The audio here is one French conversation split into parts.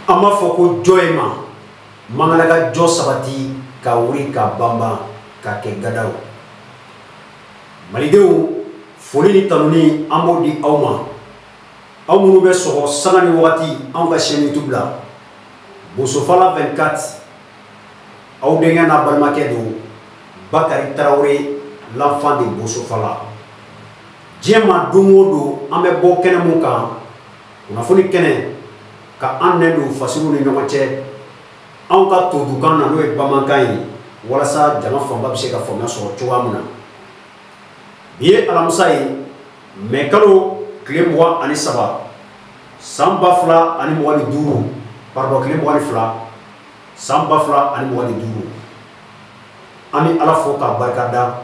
ama foko joyma mangalaga jo sabati ka wuri ka bamba ka ke gadaw malidew foli ni tanuni amodi awma awmunu be soho sagani wati an ka chaîne YouTube la Bosofala 24 aw denga na balmake do Bakari Traoré l'enfant de Bosofala jema domodo ambe bo kene mun kan una foni kene ka anne do fasiru ni ñokoche an ka to dukan na no e bamankan yi wala sa jama famba be se ka fomna so chowa muna biye alamusa yi me kalo klemwa ani saba samba fla ani mwali duru pardon klemwa ani fla samba fla ani mwali duru ami ala fo ka barkada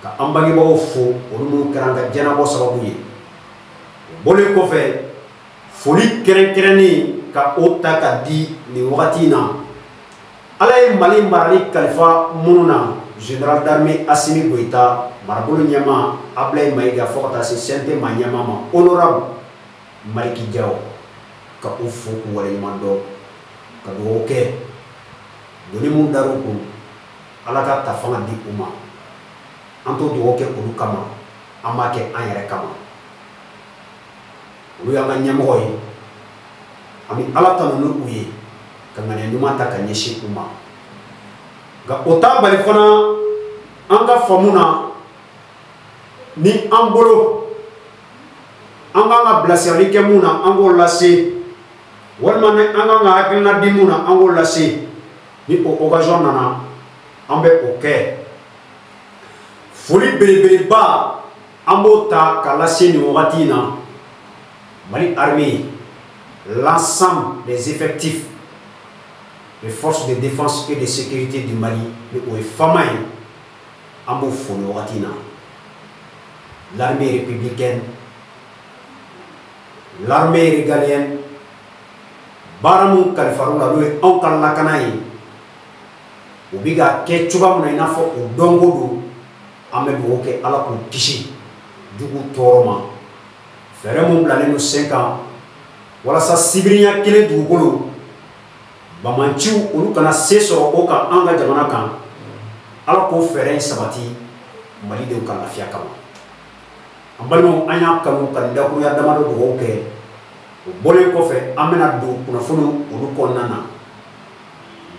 ka ambangi bawo fo olu karanga jana bo sababu yi bole ko fe foli kerenkereni ka ota ka di ni wakati na ala ye mali marali kalifa mununa général d'armée Assimi Goïta marabolo nyama Ablaye Maïga fo kata se sente ma nyama ma honorable Maliki Diaw ka o fo ko wala mando ka do ke doni mun daru ko ala ka tafanga di uma anto do ke ko kama amake an yere kama olu yanga nyamgo yi ami ala tanu uye kangane numa ta ka nyeshi uma ga ota bali fana anga famuna ni ambolo anga nga blasari ke muna ango lase walma ne anga nga hakilna dimuna ango lase ni o occasion nana ambe oke foli bele ba ambo ta kala seni wakati na Mali armée l'ensemble des effectifs des forces de défense et de sécurité du Mali le o famay ambo foli wakati na l'armée républicaine l'armée régalienne baramu kalifarula lo on kala kanai ubiga ke chuba muna inafo udongo do amedu oke ala ko kishi dugu toroma fere mum blane no 5 ans wala sa sibrinya kele dugu golo bamanchu ulu kana seso oka anga jamana kan ala ko fere sabati mali de kan afia kama ambalo anya kanu kan da ko ya damado do oke bole ko fe amena do kuna funu ulu konnana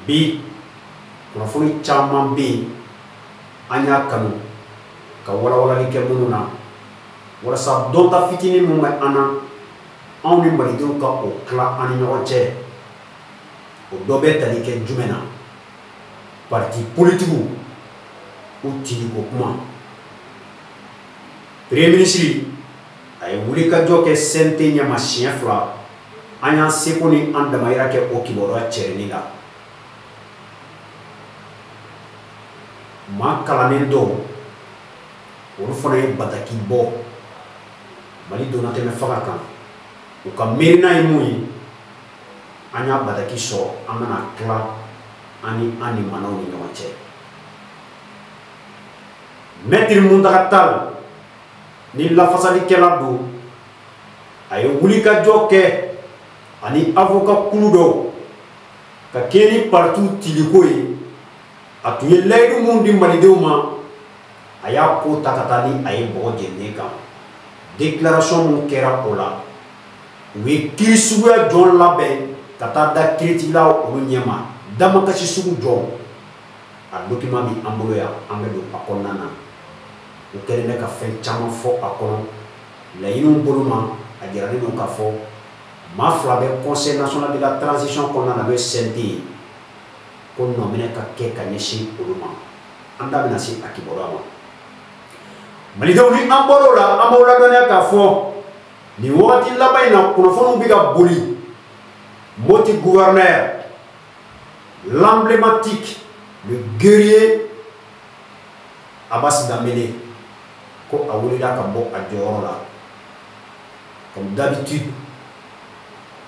bi kuna funu chama bi anya kanu ka wala ni kemunu na wala sa donta fitini mu ma ana on ni mali do ka o kla ani ñoche o dobe tali ke jumena parti politique ou tili ko kuma premier ministre ay wuli ka joke sente nyama chien fla anya sekoni andama ira ke o kiboro cherni la ma kalanen do olu fana ye bataki bɔ mali donna tɛmɛ faga kan u ka miirina ye mun ye an y'a bataki sɔrɔ an bɛna tila ani an nimanaw ni ɲɔgɔn cɛ maître Muntaka Tall ni lafasalikɛla don a ye wulikajɔ kɛ ani avocat kulu dɔw ka kɛ ni partout tiliko ye a tun ye layidu mun di malidenw ma a y'a ko ta ka taa ni a ye bɔgɔ jɛnnen kan déclaration mun kɛra o la u ye kiri suguya jɔn labɛn ka taa da kiiritigila olu ɲɛma damakasi sugu jɔn a document bi an bolo yan an bɛ don a kɔnɔna na u kɛlen bɛ ka fɛn caman fɔ a kɔnɔ laɲiniw bolo ma a jiralen don k'a fɔ maa fila bɛ conseil national de la transition kɔnɔna na n'o ye CNT ye ko nɔminɛ ka kɛ ka ɲɛsin olu ma an da bɛna se a kibaruya ma malidenw ni an bɔr'o la an b'aw ladɔnniya k'a fɔ nin wagati laban in na kunnafoniw bɛ ka boli Moti gouverneur l'emblématique le guerrier Abbas Dambélé ko a wulila ka bɔ a jɔyɔrɔ la comme d'habitude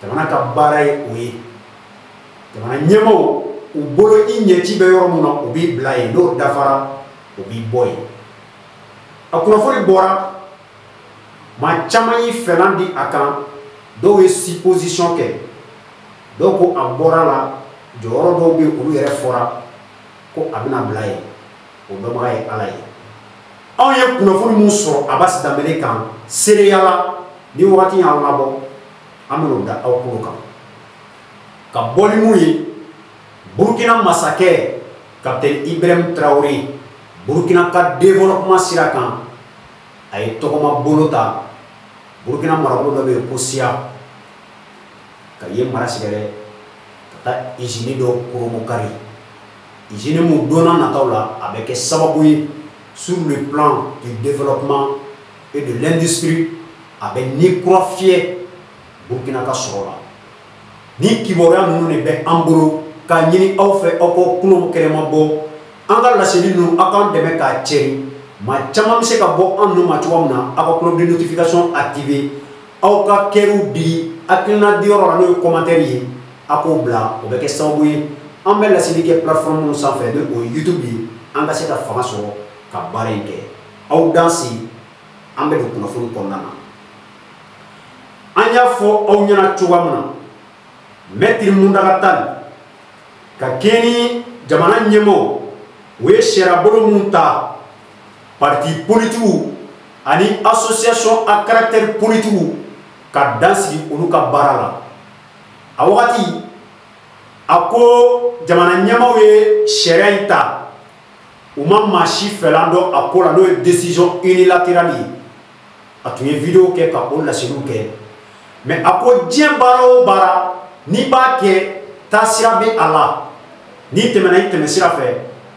jamana ka baara ye o ye jamana ɲɛmaaw u bolo i ɲɛci bɛ yɔrɔ mun na o b'i bila yen n'o dafara o b'i bɔ yen a kunnafoni bɔra maa caman y'i fɛlan di a kan dɔw ye supposition kɛ donc ko a bɔra la jɔyɔrɔ dɔw bɛ olu yɛrɛ fɔra ko a bɛna bila yen o dɔnbaga ye Ala ye. Anw ye kunnafoni mun sɔrɔ Abasi Dambele kan seereya la ni wagati y'an labɔ an bɛn'o da aw kulo kan ka bɔ ni mun ye Burkina masakɛ Capitaine Ibrahim Traoré Burkina ka développement sira kan a ye tɔgɔma bolo ta Burkina marabolo dɔ bɛ yen ko Siya ka ye mara sɛgɛrɛ ka taa usine dɔ koromokari usine mun donna nataw la a bɛ kɛ sababu ye sur le plan du développement et de l'industrie a bɛ ni kura fiyɛ Burkina ka sɔrɔ la ni kibaruya ninnu de bɛ an bolo k'a ɲini aw fɛ aw k'o kulo kɛlɛma bɔ an ka laseli ninnu aw k'an dɛmɛ k'a cɛri maa caman bɛ se ka bɔ an ninnu ma cogoya min na aw ka cloche de notification activé aw ka kɛriw di hakilina di yɔrɔ la n'o ye commentaire ye a k'o bila o bɛ kɛ sababu ye an bɛ laseli kɛ plateforme minnu sanfɛ n'o ye YouTube ye an ka se ka fanga sɔrɔ ka baara in kɛ aw dan si an bɛ don kunnafoni kɔnɔna na an y'a fɔ aw ɲɛna cogoya min na Maître Muntaka Tall ka kɛɲɛ ni jamana ɲɛmaaw o ye sariya bolo mun ta parti politique ani association à caractère politique ka dansigi olu ka baara la a wagati a ko jamana ɲɛmaaw ye sariya in ta u ma maa si fɛlan dɔn a ko la n'o ye décision unilatérale ye a tun ye vidéo kɛ ka o laseliw kɛ mais a ko diɲɛ baara o baara n'i b'a kɛ taasira bɛ a la n'i tɛmɛna i tɛmɛ sira fɛ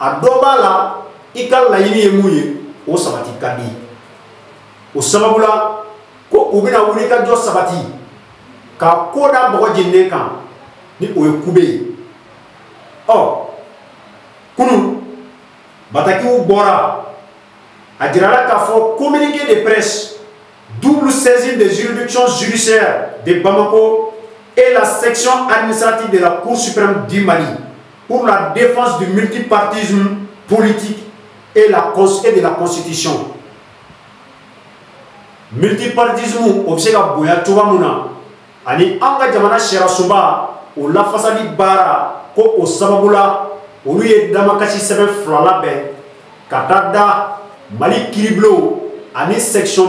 a dɔ b'a la i ka laɲini ye mun ye o sabati ka di o sababu la ko u bɛna wuli ka jɔ sabati ka ko da bɔgɔ jeninen kan ni o ye kube ye ɔ kunun batakiw bɔra a jirala k'a fɔ communiqué de presse double saisine des juridictions judiciaires de Bamako et la section administrative de la Cour suprême du Mali pour la défense du multipartisme politique et de la Constitution. Multipartisme o bɛ se ka bonya cogoya min na ani an ka jamana sariya sunba o lafasali baara ko o sababu la olu ye damakasi sɛbɛn fila labɛn ka taa da Mali kiiribulon ani section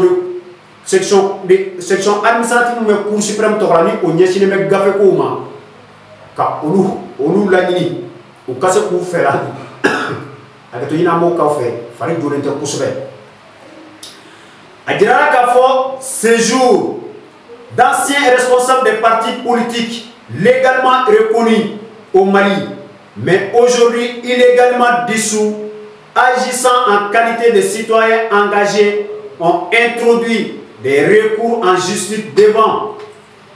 administrative min bɛ Cour suprême tɔgɔ la ni o ɲɛsinnen bɛ gafekow ma ka olu laɲini u ka se k'u fɛla hakɛto ɲini an b'o k'aw fɛ fari donnen tɛ kosɛbɛ a jirala k'a fɔ séjour d'anciens responsables des partis politiques légalement reconnus au Mali mais aujourd'hui illégalement dissous agissant en qualité de citoyens engagés ont introduit des recours en justice devant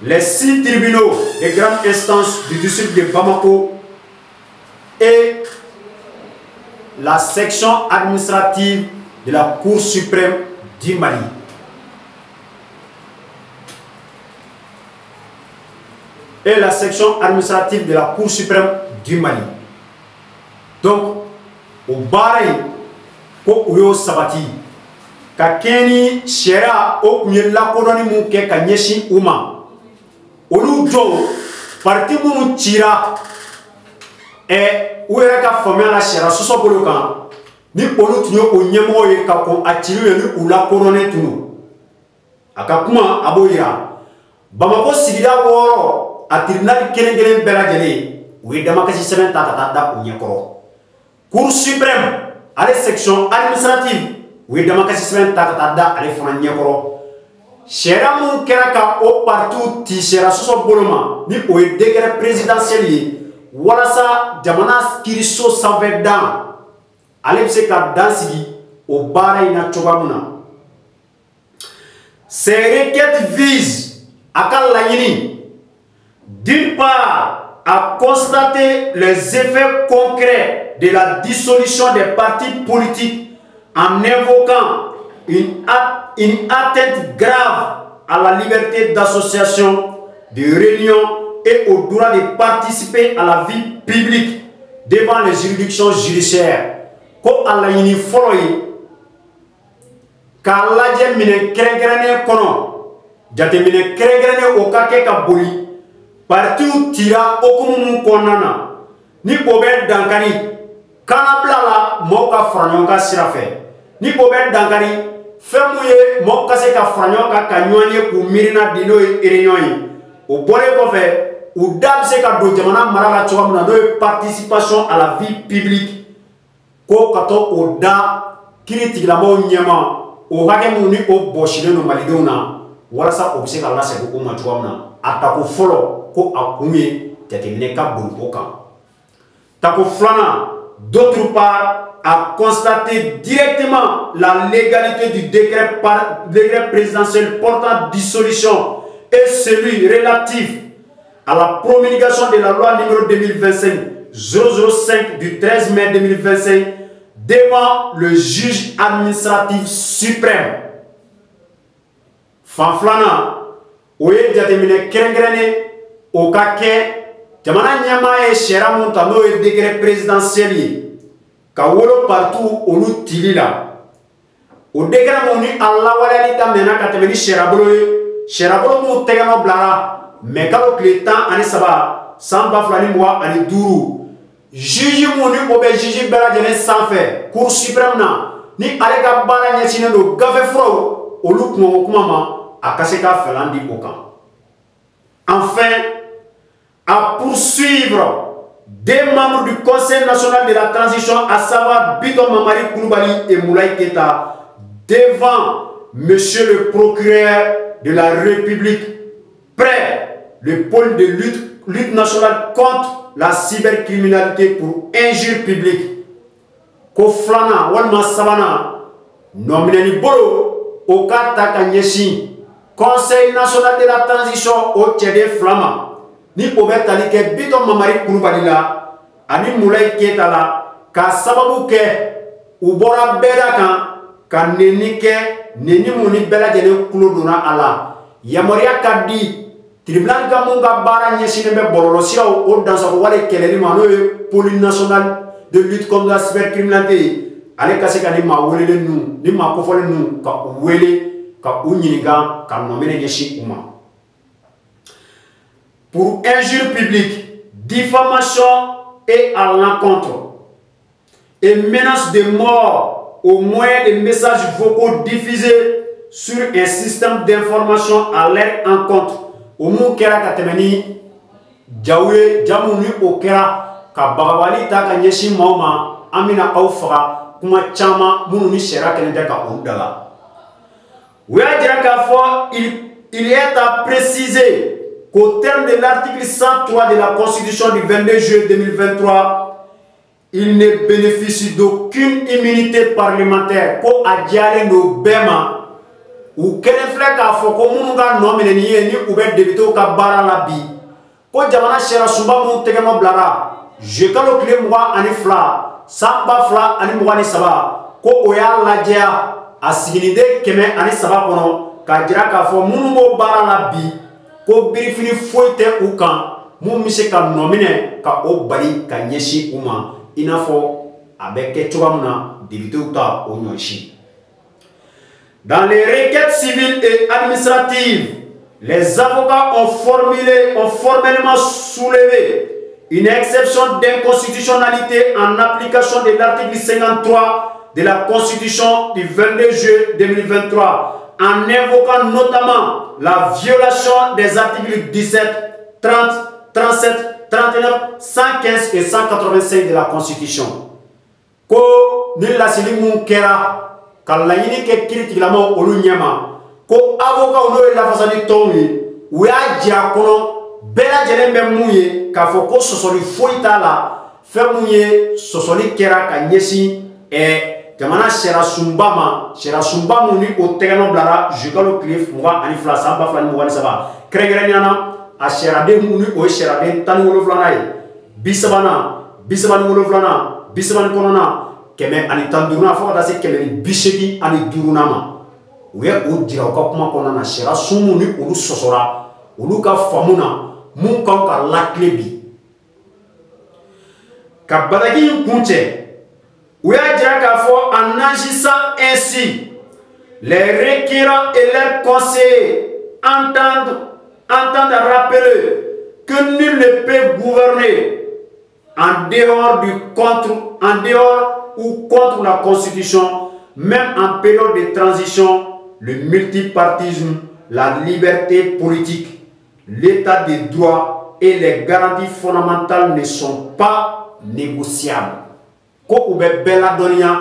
les 6 tribunaux de grande instance du district de Bamako et la section administrative de la Cour suprême du Mali. Et la section administrative de la Cour suprême du Mali. Donc, au Bahreïn, pour Uyo Sabati, ka keni sera o kun ye lakodɔnni mun kɛ ka ɲɛsin u ma olu jɔw parti minnu cira u yɛrɛ ka faamuya la sariya sɔsɔ bolo kan ni olu tun ye o ɲɛmɔgɔ ye ka kɔn a ciliw ye ni u lakodɔnnen tun don a ka kuma a b'o yira Bamako sigida 6 a tribunal kelen kelen bɛɛ lajɛlen u ye damakasi sɛbɛn ta ka taa da u ɲɛkɔrɔ Cour suprême ale section administrative u ye damakasi sɛbɛn ta ka taa da ale fana ɲɛkɔrɔ sariya mun kɛra ka o partiw ti sariya sɔsɔ bolo ma ni o ye décret présidentiel ye walasa jamana kiiriso sanfɛ dan ale bɛ se ka dan sigi o baara in na cogoya min na ces requêtes visent a ka laɲini d'une part à constater les effets concrets de la dissolution des partis politiques en invoquant une atteinte grave à la liberté d'association, de réunion et au droit de participer à la vie publique devant les juridictions judiciaires. Ko ala yini folo yi ka lajɛ minɛ kɛrɛnkɛrɛnnen kɔnɔ jateminɛ kɛrɛnkɛrɛnnen o ka kɛ ka boli partiw tira okumu konana ni bobe dankari kana blala moka franyoka sirafe ni bobe dankari femuye moka se ka franyoka kanyonye ku mirina dino réunion o bole ko fe ou dab se ka do jamana marala chomna do participation à la vie publique ko kato o da critique la mo nyama o hake mu ni o boshile no malidona wala sa o se ka la se ko ma chomna atako folo ko akunye tetemine ka bon oka tako flana d'autre part a constaté directement la légalité du décret présidentiel portant dissolution et celui relatif à la promulgation de la loi numéro 2025-005 du 13 mai 2025 devant le juge administratif suprême. Fanflana, oye jatemine kerengrene au kake jamana nyama e shera montano e décret présidentiel ka wolo partout olu tilila o décret moni Allah wala li tamena ka temeni shera bolo mu tegano blara mais kalo kletan ani saba samba flani moi ani duru juge moni obe juge bela jene sanfé cour suprême na ni ale ka bala nyesine no gafe fro olu kuma ma akase ka felandi okan. Enfin, à poursuivre des membres du Conseil national de la transition, à savoir Bidon Mamari Koulibaly et Moulaye Keita, devant Monsieur le procureur de la République, près le pôle de lutte nationale contre la cybercriminalité pour injure publique. Koflana, Walma Savana, nominani Bolo, Okata Kanyeshi, Conseil national de la transition au Tchède Flama. Ni obetali ke Bidon Mamari Koulibaly la ani Moulaye Keita la ka sababu ke ubora beda kan neni ke neni muni bela jene kulo dona ala yamoria kadi tribunal ga munga bara nyesine be bololo siraw o dansa ko wale keleli mano e police national de lutte contre la cybercriminalité ale kase ka ni ma welele nu ni ma ko fole nu ka wele ka unyiniga ka nomene nyeshi uma. Pour injure publique, diffamation et à l'encontre, et menace de mort au moyen de messages vocaux diffusés sur un système d'information à leur encontre. Au mou kera katemeni, jawe, jamuni okera, ka bagabali ta ka nyeshi mauma, amina aufra, kuma chama, munu ni shera kenende ka ondala. Ouya dira ka fo, il est à préciser qu'au terme de l'article 103 de la Constitution du 22 juillet 2023, il ne bénéficie d'aucune immunité parlementaire pour adjale no bema ou kene flek a foko munga nomine ni ou ben débito ka bara la bi ko jamana shera sumba mun tegeno blara je kalo kle moi ani fla samba fla ani moi ni saba ko oya lajea asigide keme ani saba kono ka jira ka fo mungo bara la bi ko birifini foite ou kan mu mise ka nomine ka o bali ka nyeshi uma inafo avec tubamuna débito ta o nyoshi. Dans les requêtes civiles et administratives, les avocats ont formellement soulevé une exception d'inconstitutionnalité en application de l'article 53 de la Constitution du 22 juillet 2023, en invoquant notamment la violation des articles 17, 30, 37, 39, 115 et 185 de la Constitution. Ko ni la silimu kera kalayini ke critique la mo olu nyama ko avocat ono la fasani tongi ou ya dia kono bela jele memuye ka fo ko sosoli foita la femuye sosoli kera ka nyesi e jamana shera sumbamu ni o tegano blara jukalo cliff muwa ani fla samba fla ni muwa ni saba kregere nyana a shera de mu ni o shera de tan wolo flana yi bisabani wolo flana bisabani konona keme ani tanduruna fo da se keme ni bishegi ani duruna ma we o dira ko kuma konana shera sumu ni olu sosora olu ka famuna mun kan ka laklebi ka badagi kunche. Oui, en agissant ainsi, les requérants et leurs conseillers entendent rappeler que que nul ne peut gouverner en dehors ou contre la Constitution, même en période de transition, le multipartisme, la liberté politique, l'état de droit et les garanties fondamentales ne sont pas négociables. Ko ube bela donia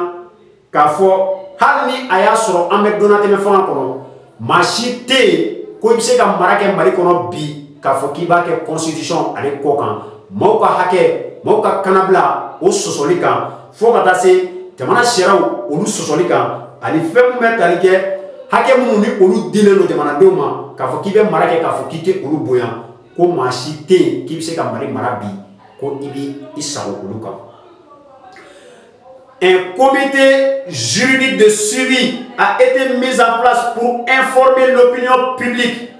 kafo halni aya soro ame donate me fanga kono machite ko ibse ka marake mari kono bi kafo kiba ke constitution ale kokan mauka hake mauka kanabla o sosolika fo kata se jamana sheraw olu sosolika ali fem metalike hake munu ni olu dile no jamana doma kafo kibe marake kafo kite olu boya ko machite kibse ka mari marabi ko ibi isawo oluka. Un comité juridique de suivi a été mis en place pour informer l'opinion publique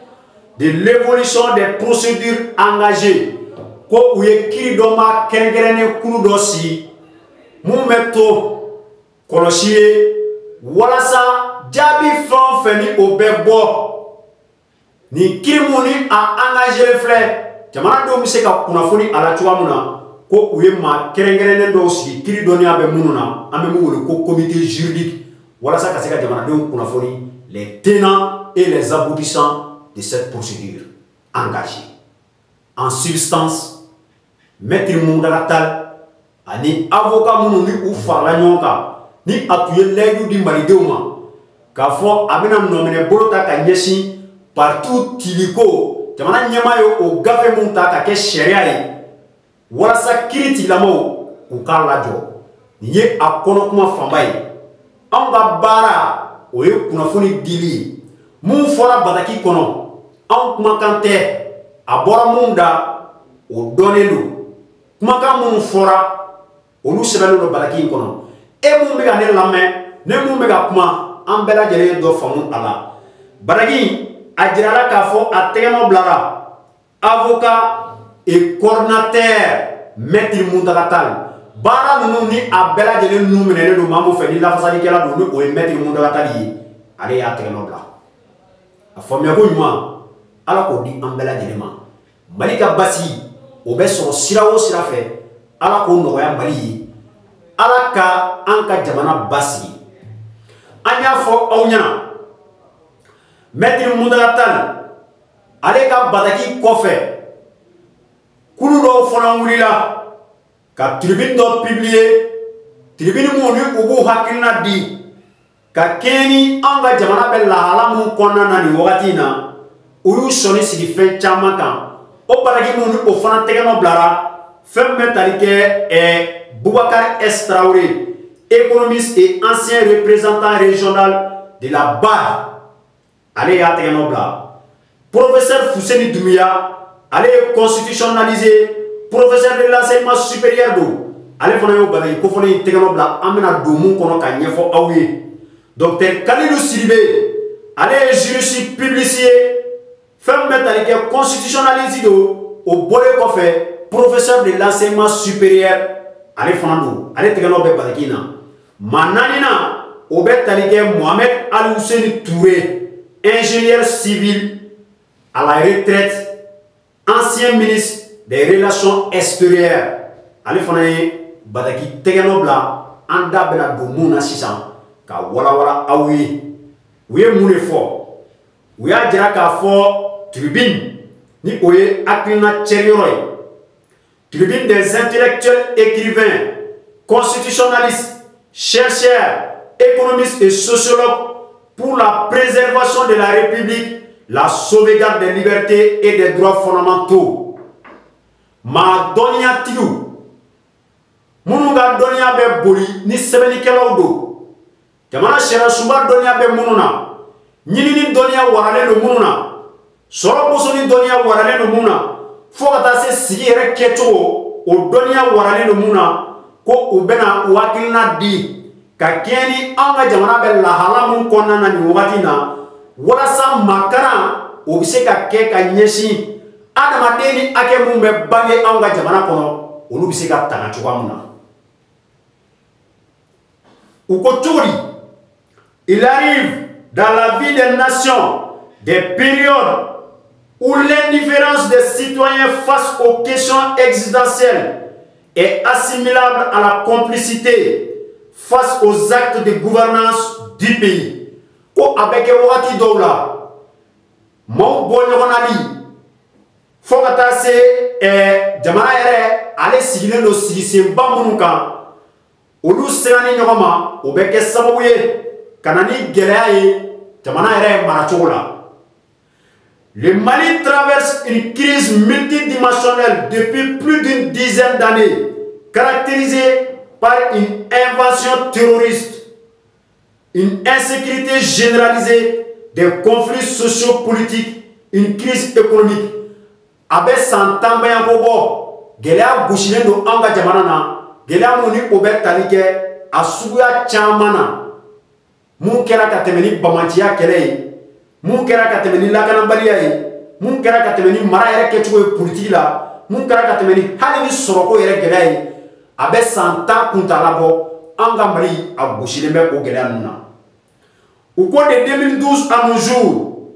de l'évolution des procédures engagées. Ko uye kiri doma kengerene kulu dosi mumeto koloshie walasa jabi fon feni obebo ni kiri muni a engagé le frère jamana do mise ka kunafoni ala chuamuna ko uye ma kerengerene do si kiri donia be mununa ambe mu ko comité juridique wala sa kaseka jamana do kunafoni les tenants et les aboutissants de cette procédure engagée. En substance, maître Mundagatal ani avocat munu ni u farla nyonka ni atuye legu di malideuma ka fo abena nomene bolota ka nyeshi partout tiliko jamana nyamayo o gafe munta ka ke sharia yi walasa kiriti lamo ukala jo niye akono kuma fambaye anga bara oye kunafoni dili mun fora bataki kono an kuma kante abora munda o donelu kuma ka mun fora olu sebelu do bataki kono e mun be ga ne lamme ne mun be ga kuma an bela jere do famu ala bataki ajirala ka fo ategeno blara avocat et coordinateur maître Mundagatal bara nunu ni abela jele nu menene do mamu fe ni la fasali kala do o maître Mundagatal yi ale ya tegeno bla a famia ko nyuma ala ko di ambela jele ma malika basi o be so sirawo sirafe ala ko no ya mali ala ka anka jamana basi anya fo awnya maître Mundagatal ale ka badaki kofe kulu do fona wulila ka tribune do publier tribune mo ni ubu hakilna di ka keni anga jamana be la halamu konna na ni wakati na uyu soni sigi fen chama kan o baragi mo ni o fona tegeno blara fem metalike Boubacar S. Traoré, économiste et ancien représentant régional de la BAD allez ya tegeno bla professeur Fousseni Doumbia allez constitutionnaliser professeur de l'enseignement supérieur do allez fona yo balay ko fona tegeno bla amena domu kono ka nyefo awye docteur Kalidou Sidibé allez juriste publicier femme métallique constitutionnalisé do au bolé ko fait professeur de l'enseignement supérieur allez fona do allez tegeno be balakina mananina obet talige Mohamed Al Hussein Touré ingénieur civil à la retraite ancien ministre des relations extérieures ale fana ye bataki tegeno bla anda bena do muna sisan ka wala awi uye mune fo uya jira ka fo tribune ni oye aklina cherioroy tribune des intellectuels écrivains constitutionnalistes chercheurs économistes et sociologues pour la préservation de la République, la sauvegarde des libertés et des droits fondamentaux. Ma donia tilu Mununga donia be boli ni sebeni kelawdo jamana shera sumba donia be mununa nyini ni donia warale no mununa soro boso ni donia warale no mununa fo kata se sigi ere keto o donia warale no mununa ko ubena wakilna di ka keni anga jamana be la halamu konna na ni wakati na wala sa makara o bise ka ke ka nyeshi adama deni ake mumbe bange anga jamana kono olu bise ka tanga chwamuna il arrive dans la vie des nations des périodes où l'indifférence des citoyens face aux questions existentielles est assimilable à la complicité face aux actes de gouvernance du pays. Ko avec wati doula mo bonyogonali fokata se jamana yere ale sigile no sigise bamunuka olu serani nyogoma obeke sababuye kanani geleaye jamana yere marachola. Le Mali traverse une crise multidimensionnelle depuis plus d'une dizaine d'années, caractérisée par une invasion terroriste, une insécurité généralisée, des conflits sociopolitiques, une crise économique. Abe santamba ya bobo, gelea gushile do anga jamanana, gelea moni obe talike asuya chamana. Mun kera katemeni bamantiya kelei. Mun kera ka temeni lakana baliya ye mun kera ka temeni mara yɛrɛ kɛcogo ye politique la mun kera ka temeni hali ni sɔrɔko yɛrɛ gɛlɛya ye a bɛ san 10 kuntala bɔ an ka Mali a gosilen bɛ o gɛlɛya ninnu na. Au cours de 2012 à nos jours,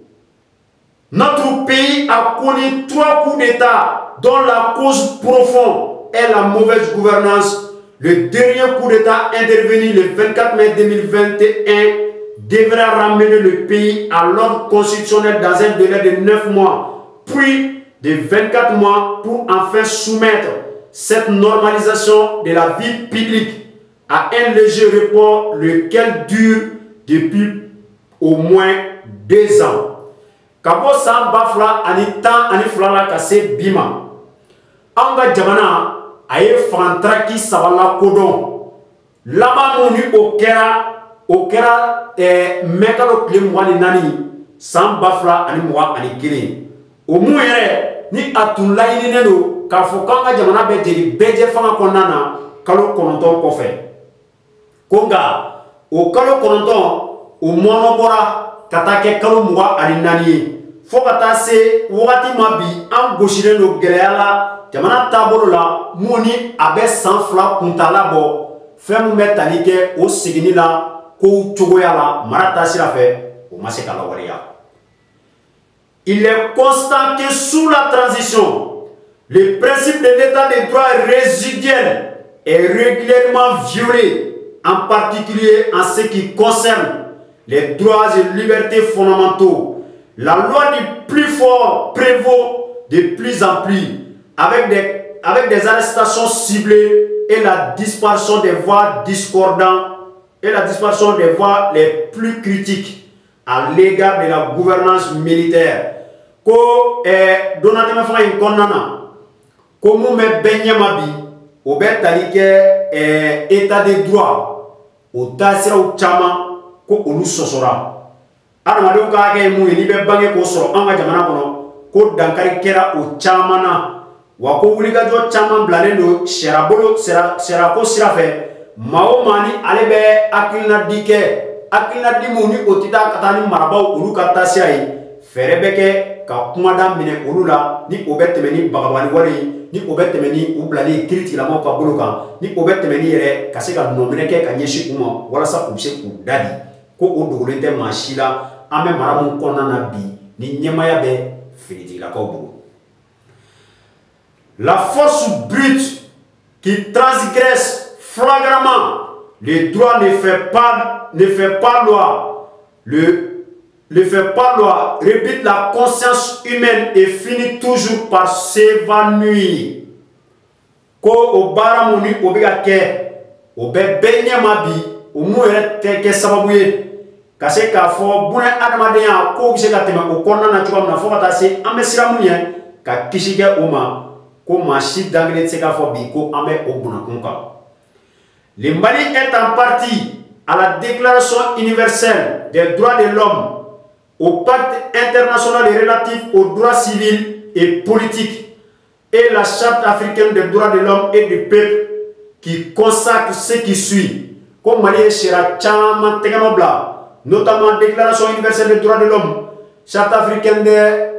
notre pays a connu 3 coups d'État dont la cause profonde est la mauvaise gouvernance. Le dernier coup d'État intervenu le 24 mai 2021 devra ramener le pays à l'ordre constitutionnel dans un délai de 9 mois, puis de 24 mois pour enfin soumettre cette normalisation de la vie publique à un léger report, lequel dure depuis au moins 2 ans. Kabo san bafla ani tan ani flala kase bima. Anga jamana aye fantraki sabala kodon. Lama moni okera mekalo kile mwani nani san bafla ani mwa ani kile. Omu yere ni atulaini neno kafokanga jamana bejeri beje fanga konana kalo kononton kofe. Konga o kalo kononton o monobora katake kalo mwa ani nani. Fokata se wati mabi an goshire no geleala jamana tabolo la moni abe san fla kuntala bo femu metalike o sigini la ko chogoya la marata sira fe o maseka la wariya. Il est constant que sous la transition, le principe de l'état de droit résiduel est régulièrement violé, en particulier en ce qui concerne les droits et libertés fondamentaux. La loi du plus fort prévaut de plus en plus, avec des arrestations ciblées et la disparition des voix discordantes et la disparition des voix les plus critiques à l'égard de la gouvernance militaire. Ko donatema fa in konnana ko mu me benyama bi o be talike état de droit o tasira o chama ko olu sosora ana madu ka ke mu ni be bange ko soro anga jamana kono ko dankari kera o chama na wa ko wuli ga jo chama blane do sherabolo sera ko sirafe mao mani ale be akilna dimu ni otita katani marabaw olu ka tasira yi ferebeke ka kumada mine olula ni obetemeni bagabani wari ni obetemeni ublani kriti la mo ka buluka ni obetemeni yere kaseka nomineke ka nyeshi uma wala sa kubse ku dadi ko odugulente mashila ame maramu konna na bi ni nyemaya be finiti la ko bu. La force brute qui transgresse flagramment les droits ne fait pas loi. Le fait pas loi, répète la conscience humaine et finit toujours par s'évanouir. Ko obara moni obiga ke obe benye mabi omu ere ke sababuye kase ka fo bune adamadeya ko bise ka teme o konna na chuka na fo kata se amesira munye ka kishige oma ko mashi dangle tseka fo bi ko ame obuna kunka. Le Mali est en partie à la Déclaration universelle des droits de l'homme, au pacte international relatif aux droits civils et politiques et la charte africaine des droits de l'homme et du peuple qui consacre ce qui suit. Comme Mali Shira Chama Teganobla, notamment Déclaration universelle des droits de l'homme, charte africaine des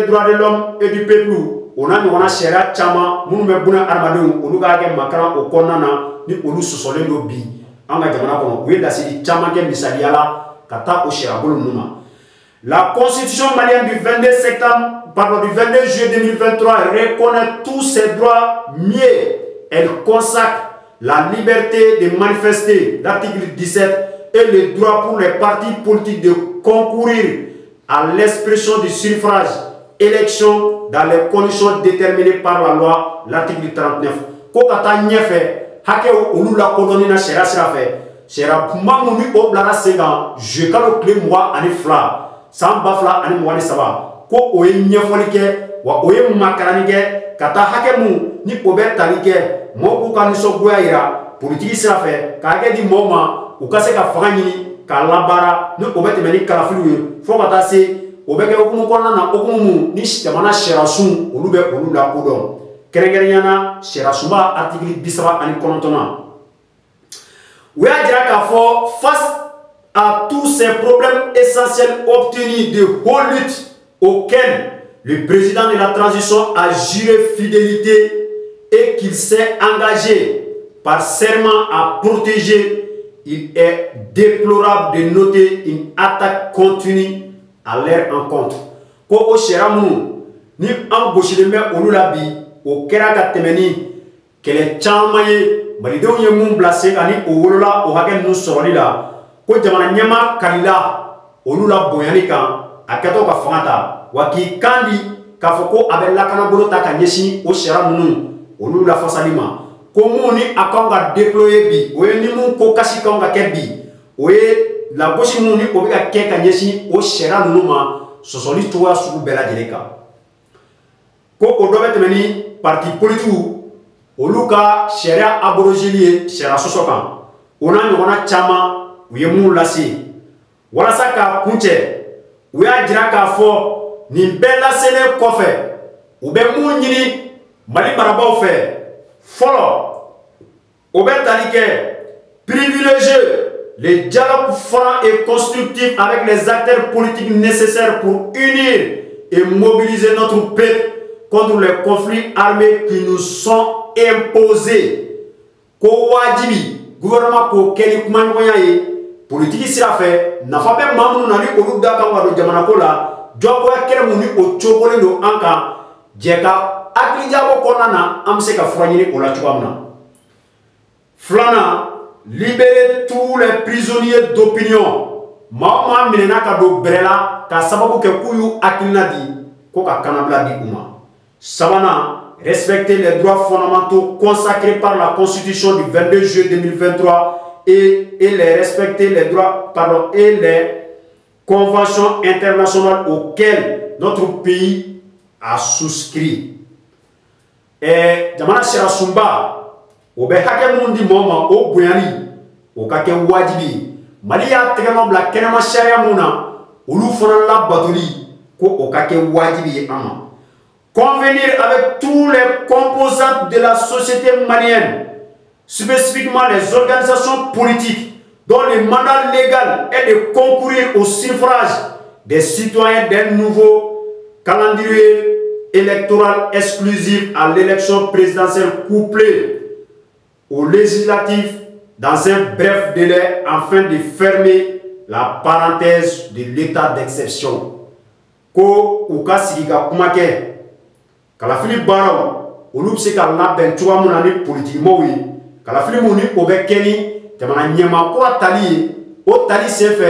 droits de l'homme et du peuple. On a Shira Chama, Moume Buna Armadou, Oluga Makara au Konana, ni Olu Sosole Nobi, Anga Jamana, oui, la Sidi Chama Kem Misaliala. Kata o sherabolo numa. La constitution malienne du 22 juillet 2023 reconnaît tous ses droits mieux. Elle consacre la liberté de manifester, l'article 17, et le droit pour les partis politiques de concourir à l'expression du suffrage, élection dans les conditions déterminées par la loi, l'article 39. Kokata nyefe, hake olu la koloni na shera sirafe, shera mamuni oblara senga, je kalo kle mwa ani fla. Samba fla ani mwani saba ko oye nyefolike wa oye makaranike kata hakemu ni obe talike moku kaniso goya ira politiki sirafe kage di moma ukase ka fangani ka labara ni obe temeni kalafilu fo kata se obe ke okumu kona na okumu ni jamana sherasun olube olula kodon kerengernyana sherasumba article 17 ani konontona we adira ka fo face à tous ces problèmes essentiels obtenus de haute lutte auxquels le président de la transition a juré fidélité et qu'il s'est engagé par serment à protéger, il est déplorable de noter une attaque continue à leur encontre. Ko o sheramu ni an goshileme olulabi o kera ka temeni kele chamaye balidew ye mun blase ani o wolola o hagen nu soroli la ko jamana nyama kalila olula boyani kan akato ka fangata waki kandi ka foko abella kana bolo ta ka nyeshi o shera nunu olula fasalima ko muni akanga déployer bi o ni mun ko kasi kanga kebi o la goshi muni o bi ka ke ka nyeshi o shera nunu ma sosoli towa suku bela jeleka ko o dobe temeni parti politique oluka sheria abrogelier shera sosokan ona nyona chama u ye mun lase walasa ka kunche u y'a jira k'a fɔ nin bɛɛ laselen kɔfɛ u bɛ mun ɲini Mali marabaw fɛ fɔlɔ o bɛ tali kɛ privilégier les dialogues francs et constructifs avec les acteurs politiques nécessaires pour unir et mobiliser notre peuple contre les conflits armés qui nous sont imposés ko wajibi gouvernement ko kɛli kuma ɲɔgɔnya ye politique sira fɛ nafa bɛ maa minnu na ni olu da kan ka don jamana ko la jɔgoya kɛlɛ mun ni o cogolen don an kan jɛ ka hakilijaabɔ kɔnɔna na an bɛ se ka fura ɲini o la cogoya min na. Filanan, libérer tous les prisonniers d'opinion. Maa o maa minɛna ka don bɛrɛ la ka sababu kɛ k'u y'u hakilina di ko ka kanabila di u ma. Sabanan, respecter les droits fondamentaux consacrés par la Constitution du 22 juillet 2023 et les respecter les droits, et les conventions internationales auxquelles notre pays a souscrit. Et jamana sherasumba o be hake mun di moma o boyani o ka kɛ wajibi Mali y'a tɛgɛnɔ bila kɛnɛma sariya mun na olu fana la batoli ko o ka kɛ wajibi ye an ma. Convenir avec tous les composantes de la société malienne, spécifiquement les organisations politiques dont le mandat légal est de concourir au suffrage des citoyens d'un nouveau calendrier électoral exclusif à l'élection présidentielle couplée aux législatives dans un bref délai afin de fermer la parenthèse de l'état d'exception. Ko uka sigiga kumake kalafili baraw olu bɛ se ka labɛn cogoya mun na ni politikimaw ye kalafili mun ni o bɛ kɛ ni jamana ɲɛmaa kura tali ye o tali senfɛ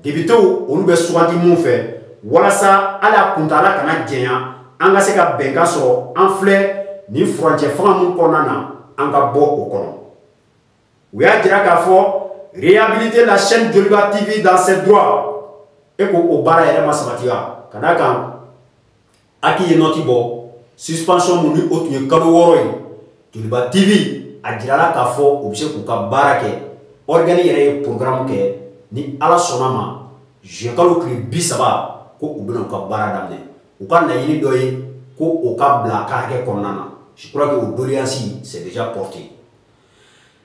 députéw olu bɛ suganti mun fɛ walasa hali a kuntala kana jɛnya an ka se ka bɛnkan sɔrɔ an filɛ nin furancɛ fanga mun kɔnɔna na an ka bɔ o kɔnɔ. U y'a jira k'a fɔ réhabiliter la chaîne Joliba TV dans ses droits e ko o baara yɛrɛ ma sabati wa ka d'a kan a k'i ye nɔti bɔ suspension mun ni o tun ye kalo 6 ye Joliba TV a jirala k'a fɔ u bɛ se k'u ka baara kɛ organe yɛrɛ ye programme kɛ ni ala sɔnna ma juin kalo tile 30 ko u bɛna u ka baara daminɛ u ka laɲini dɔ ye ko o ka bila a ka hakɛ kɔnɔna na. Je crois que au doléance c'est déjà porté.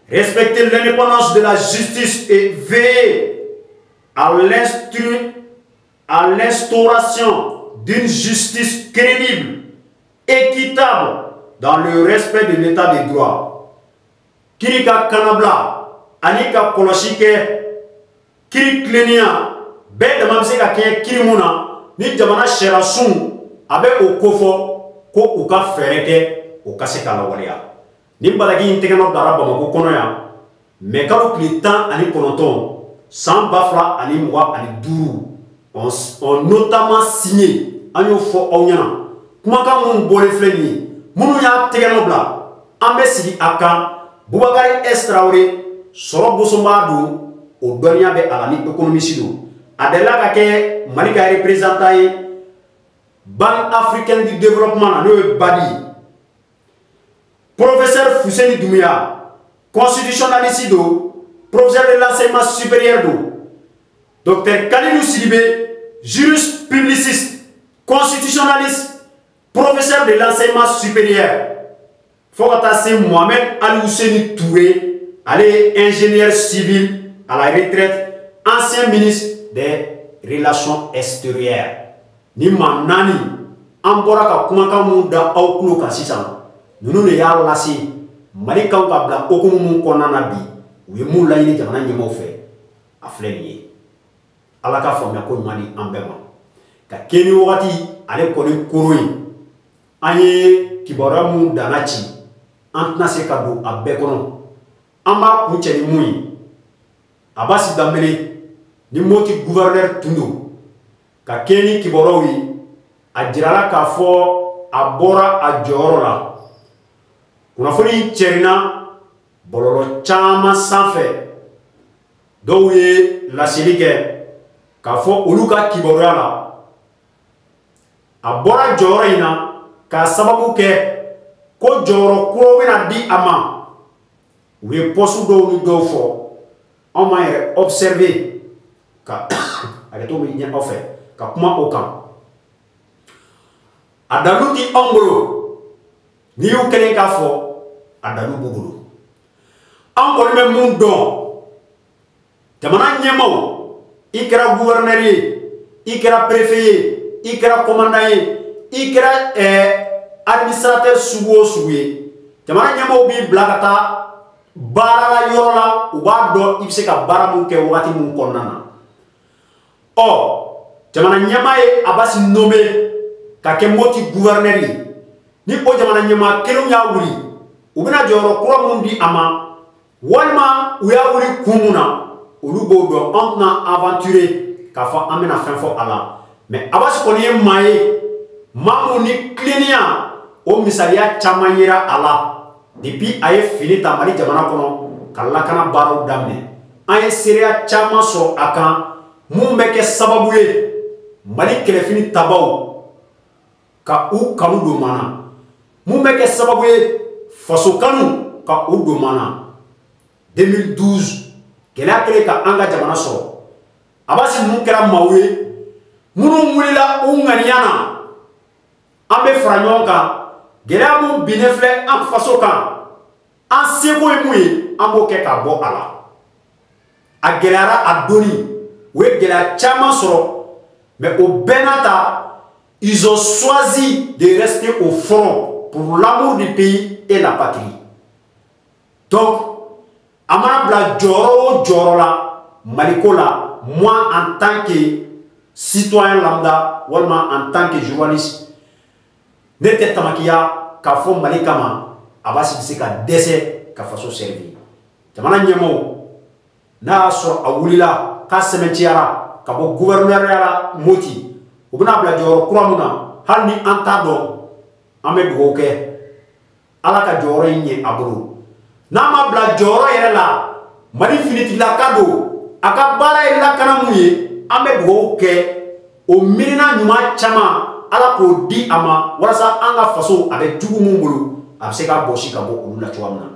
Respecter l'indépendance de la justice et veiller à l'instauration d'une justice crédible, équitable, dans le respect de l'état de droit. Kirika kanabla, anika koloshike, kiri klenia, bɛɛ dama bɛ se ka kɛ kiri mun na ni jamana sariya sun a bɛ o ko fɔ ko u ka fɛɛrɛ kɛ o ka se ka lawaleya ni balaki in tɛgɛ nɔ dara Bamako kɔnɔ yan mɛ kalo tile 19 san 2025 on notamment signé an y'o fɔ aw ɲɛna kumakan minnu bɔlen filɛ nin ye minnu y'a tɛgɛ nɔ bila an bɛ sigi a kan Bubakari S Traoré sɔrɔ bosonba don o dɔnniya bɛ a la ni économiste don a delila ka kɛ Mali ka représentant ye Banque africaine du développement na n'o ye BAD ye professeur Fuseni Doumbouya constitutionnaliste do professeur de l'enseignement supérieur do docteur Kalilou Sidibé juriste publiciste constitutionnaliste professeur de l'enseignement supérieur fo ka taa se Mohamed Ali Ousseini Touré ale ye ingénieur civil à la retraite ancien ministre des relations extérieures ni maa naani an bɔra ka kumakan mun da aw tulo kan sisan ninnu de y'a lase Mali kan ka bila okumu mun kɔnɔna na bi u ye mun laɲini jamana ɲɛmaaw fɛ a filɛ nin ye ala ka faamuya ko ɲuman di an bɛɛ ma ka kɛ ni wagati ale kɔni koro ye an ye kibaruya mun danna ci an tɛna se ka don a bɛɛ kɔnɔ an b'a kun cɛ ni mun ye Abasi Dambele ni Moti gouverneur tun don ka kɛ ni kibaruyaw ye a jirala k'a fɔ a bɔra a jɔyɔrɔ la kunnafoni cɛrinna bɔlɔlɔ caman sanfɛ dɔw ye laseli kɛ k'a fɔ olu ka kibaruya la a bɔra jɔyɔrɔ in na k'a sababu kɛ ko jɔyɔrɔ kuraw bɛna di a ma u ye poste dɔw ni dɔw fɔ anw m'an yɛrɛ observer ka hakɛto bɛ ɲɛ aw fɛ ka kuma o kan a dalu ti anw bolo n'i y'u kɛlen k'a fɔ a dalu b'u bolo anw kɔni bɛ mun dɔn jamana ɲɛmaaw i kɛra gouverneur ye i kɛra préfet ye i kɛra commandant ye i kɛra administrateur sugu o sugu ye jamana ɲɛmaaw b'i bila ka taa baara la yɔrɔ la u b'a dɔn i bɛ se ka baara mun kɛ wagati mun kɔnɔna na ɔ jamana ɲɛmaa ye Abasi nommé ka kɛ Moti gouverneur ye ni o jamana ɲɛmaa kelenw y'a wuli u bɛna jɔyɔrɔ kura mun di a ma walima u y'a wuli kun mun na olu b'o dɔn an tɛna aventurer k'a fɔ an bɛna fɛn fɔ a la mais Abasi kɔni ye maa ye maa mun ni tilennenya o misaliya caman yera a la depuis a ye fini ta Mali jamana kɔnɔ ka lakana baaraw daminɛ an ye seereya caman sɔrɔ a kan mun bɛ kɛ sababu ye Mali kɛlɛfini tabaw ka u kanu don mana mun bɛ kɛ sababu ye faso kanu ka u don mana 2012 gɛlɛya kɛlen ka an ka jamana sɔrɔ Abasi ninnu kɛra maaw ye minnu wulila u ŋaniya na an bɛ fara ɲɔgɔn kan gɛlɛya mun binnen filɛ an faso kan an seko ye mun ye an b'o kɛ k'a bɔ a la a gɛlɛyara a donni u ye gɛlɛya caman sɔrɔ mais au bɛɛ n'a ta ils ont choisi de rester au front pour l'amour du pays et la patrie donc a mana bila jɔyɔrɔ o jɔyɔrɔ la Maliko la moi en tant que citoyen lambda walima en tant que journaliste ne tɛ tamakiya k'a fɔ Mali kama Abasi bɛ se ka dɛsɛ ka faso servir jamana ɲɛmaaw n'a y'a sɔrɔ a wulila k'a sɛmɛntiyara ka bɔ gouverneuriya la Moti u bɛna bila jɔyɔrɔ kura mun na hali ni an t'a dɔn an bɛ dugawu kɛ Ala ka jɔyɔrɔ in ɲɛ a bolo n'a ma bila jɔyɔrɔ yɛrɛ la Mali finitigilaka don a ka baara ye lakana mun ye an bɛ dugawu kɛ o miirina ɲuman caman Ala k'o di a ma walasa an ka faso a bɛ jugu mun bolo a bɛ se ka bɔsi ka bɔ olu la cogoya min na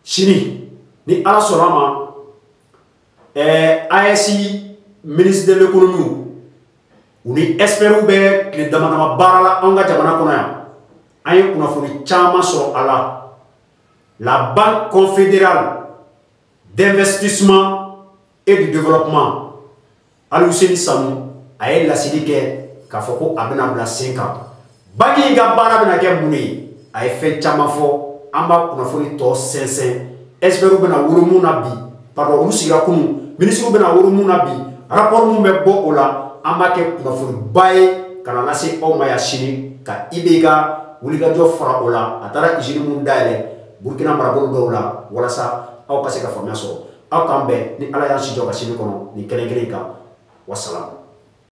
sini ni Ala sɔnna a ma AES ministre de l'économie u ni experts bɛ tile dama dama baara la an ka jamana kɔnɔ yan an ye kunnafoni caman sɔrɔ a la la Banque confédérale d'investissement et du développement Ali Ousseini Sanu a ye laseli kɛ k'a fɔ ko a bɛna bila sen kan banque in ka baara bɛna kɛ mun ye a ye fɛn caman fɔ an b'a kunnafoni tɔ sɛnsɛn experts bɛna wolo mun na bi pardon olu sigira kunun ministres bɛna wolo mun na bi rapport mun bɛ bɔ o la an b'a kɛ kunnafoniba ye ka na lase aw ma yan sini ka IBK wulikajɔ fara o la a taara usine mun dayɛlɛ Burkina marabolo dɔw la walasa aw ka se ka faamuya sɔrɔ aw k'an bɛn ni Ala y'an si jɔ ka sini kɔnɔ nin kelen kelen kan wasalamu